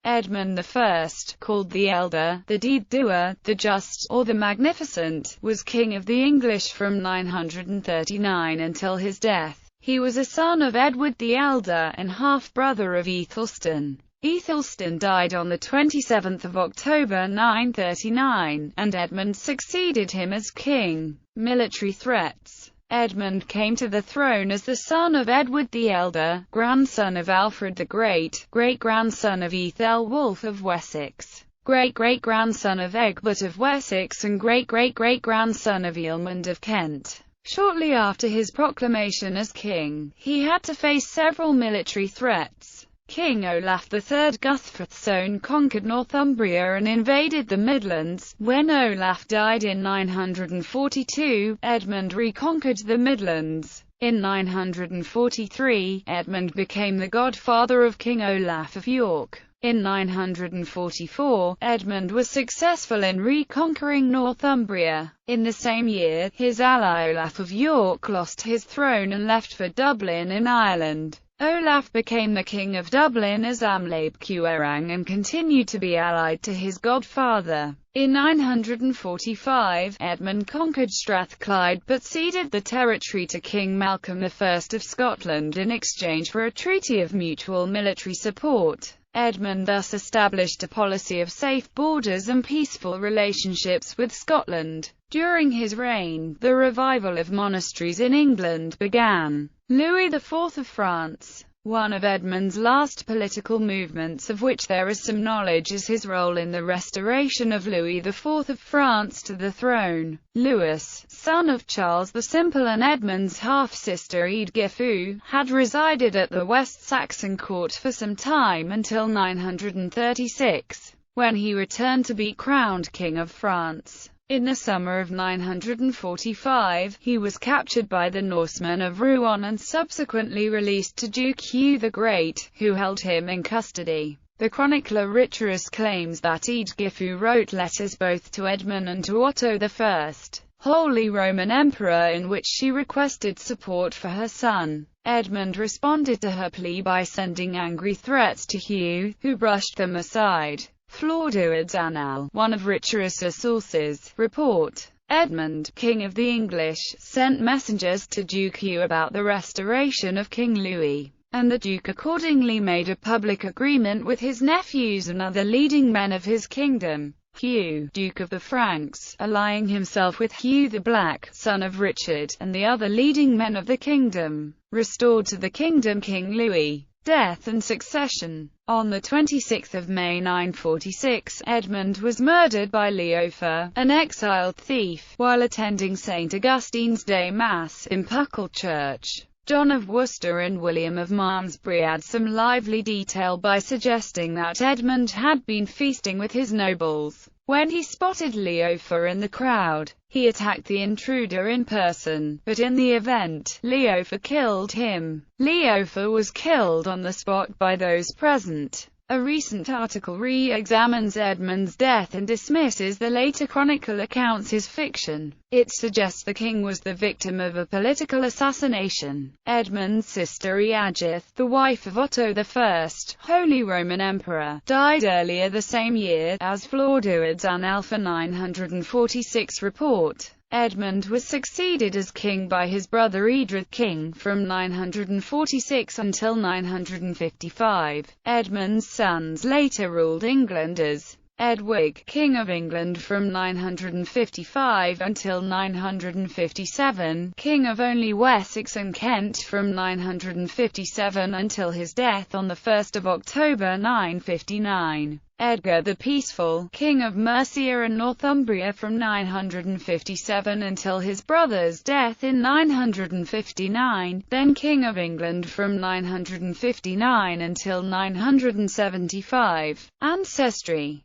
Edmund I, called the Elder, the Deed-doer, the Just, or the Magnificent, was king of the English from 939 until his death. He was a son of Edward the Elder and half-brother of Aethelstan. Aethelstan died on 27 October 939, and Edmund succeeded him as king. Military threats. Edmund came to the throne as the son of Edward the Elder, grandson of Alfred the Great, great-grandson of Ethelwulf of Wessex, great-great-grandson of Egbert of Wessex, and great-great-great-grandson of Ealhmund of Kent. Shortly after his proclamation as king, he had to face several military threats. King Olaf III Guthfrithson conquered Northumbria and invaded the Midlands. When Olaf died in 942, Edmund reconquered the Midlands. In 943, Edmund became the godfather of King Olaf of York. In 944, Edmund was successful in reconquering Northumbria. In the same year, his ally Olaf of York lost his throne and left for Dublin in Ireland. Olaf became the king of Dublin as Amlab Cuaran and continued to be allied to his godfather. In 945, Edmund conquered Strathclyde but ceded the territory to King Malcolm I of Scotland in exchange for a treaty of mutual military support. Edmund thus established a policy of safe borders and peaceful relationships with Scotland. During his reign, the revival of monasteries in England began. Louis IV of France. One of Edmund's last political movements of which there is some knowledge is his role in the restoration of Louis IV of France to the throne. Louis, son of Charles the Simple and Edmund's half-sister Eadgifu, had resided at the West Saxon court for some time until 936, when he returned to be crowned King of France. In the summer of 945, he was captured by the Norsemen of Rouen and subsequently released to Duke Hugh the Great, who held him in custody. The chronicler Richarus claims that Eadgifu wrote letters both to Edmund and to Otto I, Holy Roman Emperor, in which she requested support for her son. Edmund responded to her plea by sending angry threats to Hugh, who brushed them aside. Llywelyn's Annal, one of Richarus's sources, report. Edmund, king of the English, sent messengers to Duke Hugh about the restoration of King Louis, and the Duke accordingly made a public agreement with his nephews and other leading men of his kingdom. Hugh, Duke of the Franks, allying himself with Hugh the Black, son of Richard, and the other leading men of the kingdom, restored to the kingdom King Louis. Death and succession. On 26 May 946, Edmund was murdered by Leoffer, an exiled thief, while attending St. Augustine's Day Mass in Puckle Church. John of Worcester and William of Malmesbury add some lively detail by suggesting that Edmund had been feasting with his nobles. When he spotted Leoffer in the crowd, he attacked the intruder in person, but in the event, Leoffer killed him. Leoffer was killed on the spot by those present. A recent article re-examines Edmund's death and dismisses the later chronicle accounts as fiction. It suggests the king was the victim of a political assassination. Edmund's sister Eadgyth, the wife of Otto I, Holy Roman Emperor, died earlier the same year, as Llywelyn's Annal for 946 report. Edmund was succeeded as king by his brother Eadred, king from 946 until 955. Edmund's sons later ruled England as Edwig, King of England from 955 until 957, King of only Wessex and Kent from 957 until his death on 1 October 959. Edgar the Peaceful, King of Mercia and Northumbria from 957 until his brother's death in 959, then King of England from 959 until 975. Ancestry.